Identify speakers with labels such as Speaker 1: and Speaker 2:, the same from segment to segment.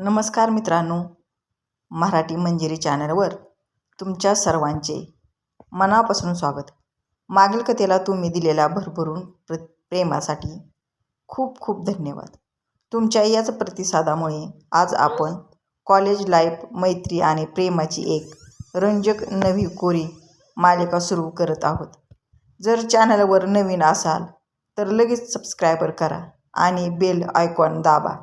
Speaker 1: नमस्कार मित्रांनो, मराठी मंजिरी चॅनलवर तुमच्या सर्वांचे मनापासून स्वागत. मागील कथेला तुम्ही दिलेल्या भरभरून प्रेमासाठी खूप खूप धन्यवाद. तुमच्या याच प्रतिसादामुळे आज आपण कॉलेज लाईफ, मैत्री आणि प्रेमाची एक रंजक नवी कोरी मालिका सुरू करत आहोत. जर चॅनलवर नवीन असाल तर लगेच सबस्क्राईब करा आणि बेल आयकॉन दाबा.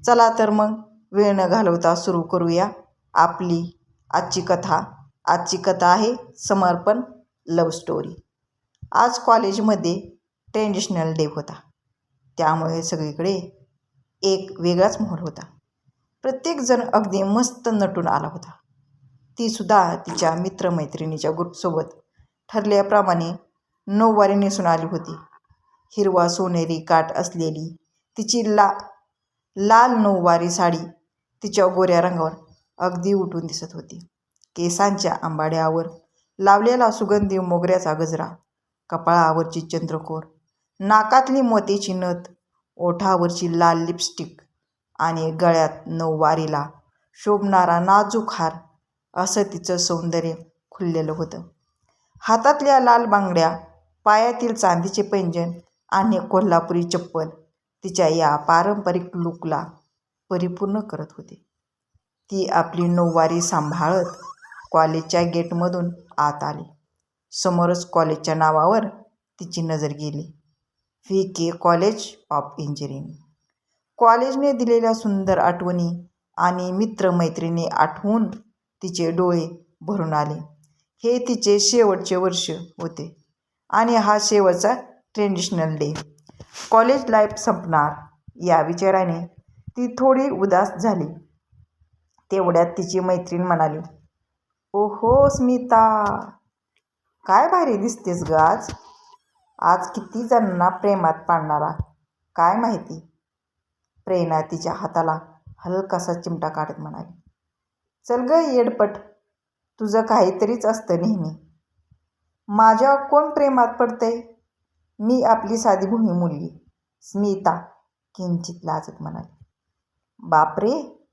Speaker 1: चला तर मग वेळ न घालवता सुरू करूया आपली आजची कथा. आजची कथा आहे समर्पण लव्ह स्टोरी. आज कॉलेजमध्ये ट्रेडिशनल डे होता, त्यामुळे सगळीकडे एक वेगळाच माहोल होता. प्रत्येकजण अगदी मस्त नटून आला होता. तीसुद्धा तिच्या मित्रमैत्रिणीच्या ग्रुपसोबत ठरल्याप्रमाणे नऊवारी नेसून आली होती. हिरवा सोनेरी काठ असलेली तिची लाल नऊवारी साडी तिच्या गोऱ्या रंगावर अगदी उठून दिसत होती. केसांच्या आंबाड्यावर लावलेला सुगंधी मोगऱ्याचा गजरा, कपाळावरची चंद्रकोर, नाकातली मोतीची नथ, ओठावरची लाल लिपस्टिक आणि गळ्यात नऊवारीला शोभणारा नाजूक हार, असं तिचं सौंदर्य खुललेलं होतं. हातातल्या लाल बांगड्या, पायातील चांदीचे पैंजण आणि कोल्हापुरी चप्पल तिच्या या पारंपरिक लुकला परिपूर्ण करत होते. ती आपली नऊवारी सांभाळत कॉलेजच्या गेटमधून आत आली. समोरच कॉलेजच्या नावावर तिची नजर गेली, VK कॉलेज ऑफ इंजिनिअरिंग. कॉलेजने दिलेल्या सुंदर आठवणी आणि मित्रमैत्रिणी आठवून तिचे डोळे भरून आले. हे तिचे शेवटचे वर्ष होते आणि हा शेवटचा ट्रेडिशनल डे. कॉलेज लाईफ संपणार या विचाराने ती थोडी उदास झाली. तेवढ्यात तिची मैत्रीण म्हणाली, "ओहो स्मिता, काय भारी दिसतेस ग आज. आज किती जणांना प्रेमात पाडणारा काय माहिती." प्रेरणा तिच्या हाताला हलकासा चिमटा काढत म्हणाली, "चल ग येडपट, तुझं काहीतरीच असतं नेहमी. माझ्या कोण प्रेमात पडतंय? मी आपली साधी भोळी मुलगी." स्मिता किंचित लाजत म्हणाली. "बापरे,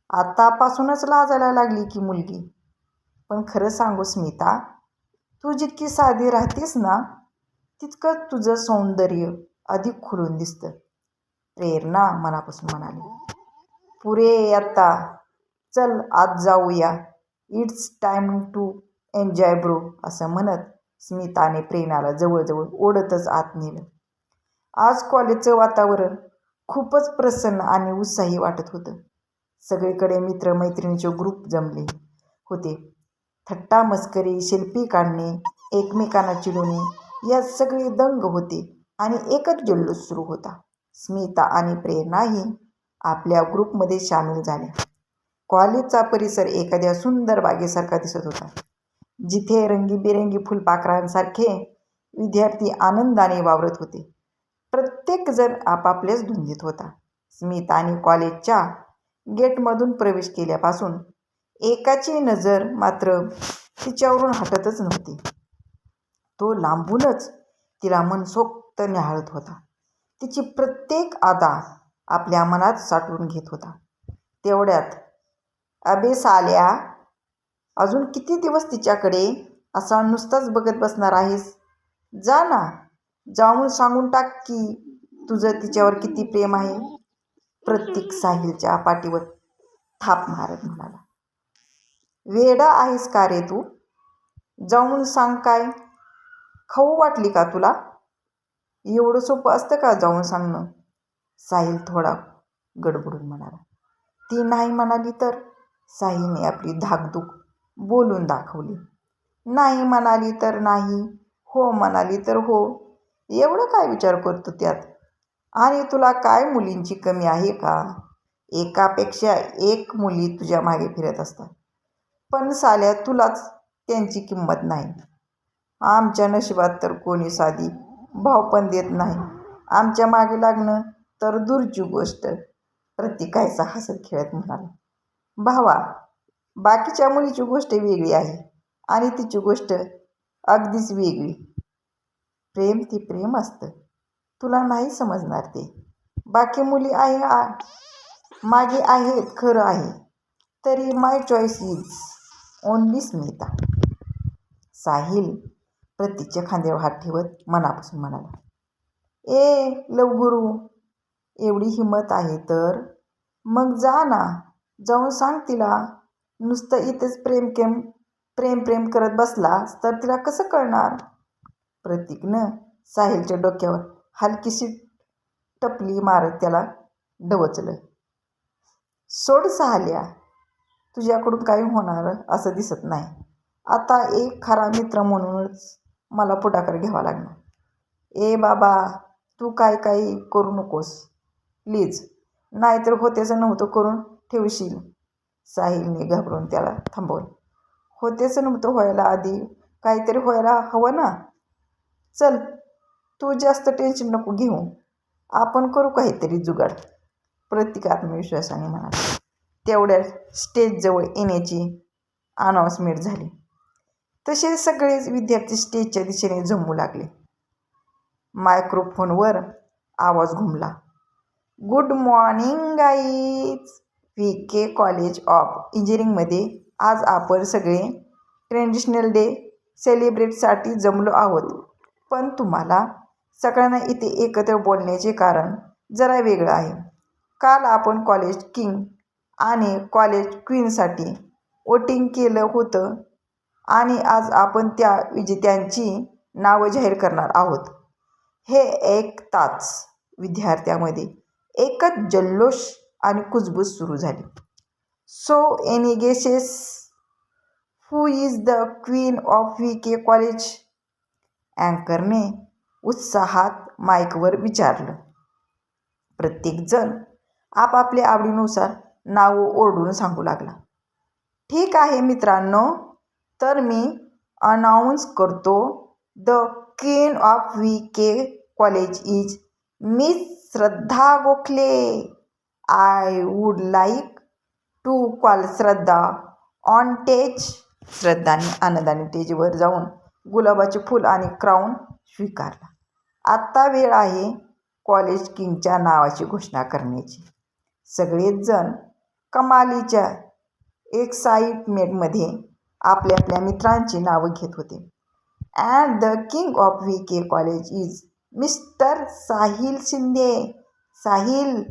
Speaker 1: आतापासूनच लाजायला लागली की मुलगी. पण खरं सांगू स्मिता, तू जितकी साधी राहतेस ना, तितकं तुझं सौंदर्य अधिक खुलून दिसतं." प्रेरणा मनापासून म्हणाली. "पुरे आता, चल आत जाऊया. It's time to enjoy bro." असं म्हणत स्मिताने प्रेरणाला जवळजवळ ओढतच आत नेलं. आज कॉलेजचं वातावरण खूपच प्रसन्न आणि उत्साही वाटत होतं. सगळीकडे मित्रमैत्रिणीचे ग्रुप जमले होते. थट्टा मस्करी, सेल्फी काढणे, एकमेकांना चिडवणे यात सगळे दंग होते आणि एकच जल्लोष सुरू होता. स्मिता आणि प्रेरणाही आपल्या ग्रुपमध्ये सामील झाल्या. कॉलेजचा परिसर एखाद्या सुंदर बागेसारखा दिसत होता, जिथे रंगीबेरंगी फुलपाखरांसारखे विद्यार्थी आनंदाने वावरत होते. प्रत्येकजण आपापल्याच धुंदीत होता. स्मिताने कॉलेजच्या गेटमधून प्रवेश केल्यापासून एकाची नजर मात्र तिच्यावरून हटतच नव्हती. तो लांबूनच तिला मनसोक्त न्याहाळत होता. तिची प्रत्येक अदा आपल्या मनात साठवून घेत होता. तेवढ्यात, "अबे साल्या, अजून किती दिवस तिच्याकडे असा नुसताच बघत बसणार आहेस? जा ना, जाऊन सांगून टाक की तुझं तिच्यावर किती प्रेम आहे." प्रतीक साहिलच्या पाठीवर थाप मारत म्हणाला. "वेडा आहेस का रे तू? जाऊन सांग काय? खाऊ वाटली का तुला? एवढं सोपं असतं का जाऊन सांगणं?" साहिल थोडा गडबडून म्हणाला. "ती नाही म्हणाली तर?" साहिलने आपली धाकधूक बोलून दाखवली. "नाही म्हणाली तर नाही, हो म्हणाली तर हो. एवढं काय विचार करतो त्यात? आणि तुला काय मुलींची कमी आहे का? एकापेक्षा एक मुली तुझ्या मागे फिरत असतात, पण साल्या तुलाच त्यांची किंमत नाही. आमच्या नशिबात तर कोणी साधी भाव पण देत नाही. आमच्या मागे लागणं तर दूरची गोष्ट." प्रतीकायचा हसत खेळत म्हणाला. "भावा, बाकीच्या मुलीची गोष्ट वेगळी आहे आणि तिची गोष्ट अगदीच वेगळी. प्रेम ते प्रेम असतं. तुला नाही समजणार ते. बाकी मुली मागे आहेत खरं आहे, तरी my choice is only Smita. Sahil प्रतीकच्या खांद्यावर हात ठेवत मनापासून म्हणाला, ए लवगुरू, एवढी हिंमत आहे तर मग जा ना, जाऊन सांग तिला. नुसतं इथेच प्रेम करत बसलास तर तिला कसं कळणार. प्रतीकनं साहिलच्या डोक्यावर हलकीशी टपली मारत त्याला डवचलं. सोड साहल्या, तुझ्याकडून काही होणार असं दिसत नाही. आता एक खरा मित्र म्हणूनच मला पुढाकार घ्यावा लागणार. ए बाबा, तू काही करू नकोस प्लीज, नाहीतर होतेचं नव्हतं करून ठेवशील. साहिलने घाबरून त्याला थांबवलं. होतेचं नव्हतं व्हायला आधी काहीतरी व्हायला हवं ना. चल, तू जास्त टेन्शन नको घेऊ, आपण करू काहीतरी जुगाड. प्रतीक आत्मविश्वासाने म्हणाला. तेवढ्यात स्टेजजवळ येण्याची अनाउन्समेंट झाली. तसे सगळेच विद्यार्थी स्टेजच्या दिशेने जमू लागले. मायक्रोफोनवर आवाज घुमला. Good morning guys. VK college of इंजिनिअरिंगमध्ये आज आपण सगळे ट्रेडिशनल डे सेलिब्रेटसाठी जमलो आहोत. पण तुम्हाला सगळ्यांना इथे एकत्र बोलण्याचे कारण जरा वेगळं आहे. काल आपण कॉलेज किंग आणि कॉलेज क्वीनसाठी वोटिंग केलं होतं आणि आज आपण त्या विजेत्यांची नावं जाहीर करणार आहोत. हे ऐकताच विद्यार्थ्यांमध्ये एकच जल्लोष आणि कुजबूज सुरू झाली. So any guesses who is the queen of VK college. अँकरने उत्साहात माईकवर विचारलं. प्रत्येकजण आपापल्या आवडीनुसार नावं ओरडून सांगू लागला. ठीक आहे मित्रांनो, तर मी अनाऊन्स करतो, the queen of VK college is miss Shraddha Gokhale. I would like to call Shraddha on stage. श्रद्धाने आनंदाने स्टेजवर जाऊन गुलाबाचे फूल आणि क्राऊन स्वीकारला. आत्ता वेळ आहे कॉलेज किंगच्या नावाची घोषणा करण्याची. सगळेच जण कमालीच्या एक्साइटमेंटमध्ये आपल्या आपल्या मित्रांची नावं घेत होते. And the king of VK college is mister Sahil Shinde. Sahil,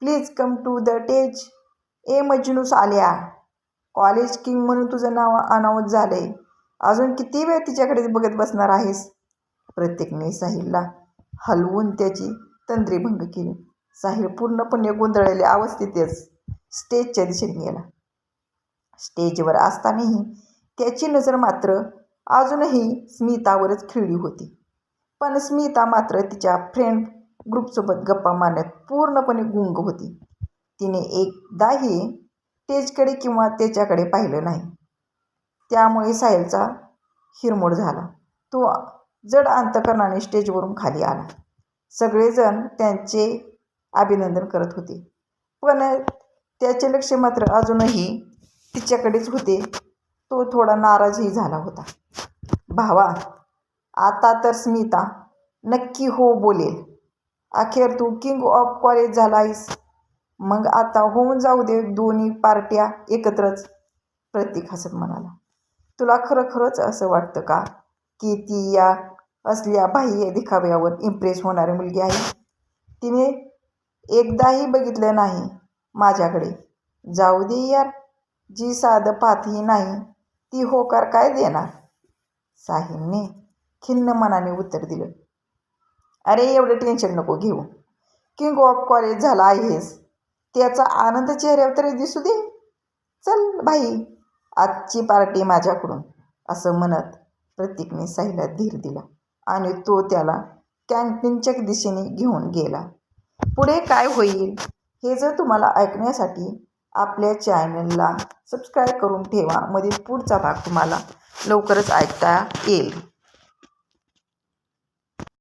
Speaker 1: please come to the stage. ए मजनू साल्या, कॉलेज किंग म्हणून तुझं नाव अनाऊन्स झालंय, अजून किती वेळ तिच्याकडे बघत बसणार आहेस. प्रत्येकने साहिलला हलवून त्याची तंद्रीभंग केली. साहिल पूर्णपणे गोंधळलेल्या अवस्थेतच स्टेजच्या दिशेने गेला. स्टेजवर असतानाही त्याची नजर मात्र अजूनही स्मितावरच खिळली होती. पण स्मिता मात्र तिच्या फ्रेंड ग्रुपसोबत गप्पा मारण्यात पूर्णपणे गुंग होती. तिने एकदाही स्टेजकडे किंवा त्याच्याकडे पाहिलं नाही. त्यामुळे साहिलचा हिरमोड झाला. तो जड अंतकरणाने स्टेजवरून खाली आला. सगळेजण त्यांचे अभिनंदन करत होते, पण त्याचे लक्ष मात्र अजूनही तिच्याकडेच होते. तो थोडा नाराजही झाला होता. भावा, आता तर स्मिता नक्की हो बोलेल. अखेर तू किंग ऑफ कॉलेज झाला आहेस, मग आता होऊन जाऊ दे दोन्ही पार्ट्या एकत्रच. प्रतीक हसत म्हणाला. तुला खरंच असं वाटतं का की ती या असल्या बाह्य दिखाव्यावर इम्प्रेस होणारी मुलगी आहे? तिने एकदाही बघितलं नाही माझ्याकडे. जाऊ दे यार, जी साधं पाहतही नाही ती होकार काय देणार. साहिलने खिन्न मनाने उत्तर दिलं. अरे एवढं टेन्शन नको घेऊ, किंग ऑफ कॉलेज झाला आहेस त्याचा आनंद चेहऱ्यावर तरी दिसू दे. चल भाई, आजची पार्टी माझ्याकडून. असं म्हणत प्रतीकने साहिलला धीर दिला आणि तो त्याला कॅन्टीनच्या दिशेने घेऊन गेला. पुढे काय होईल हे जर तुम्हाला ऐकण्यासाठी आपल्या चॅनलला सबस्क्राईब करून ठेवा. मधील पुढचा भाग तुम्हाला लवकरच ऐकता येईल.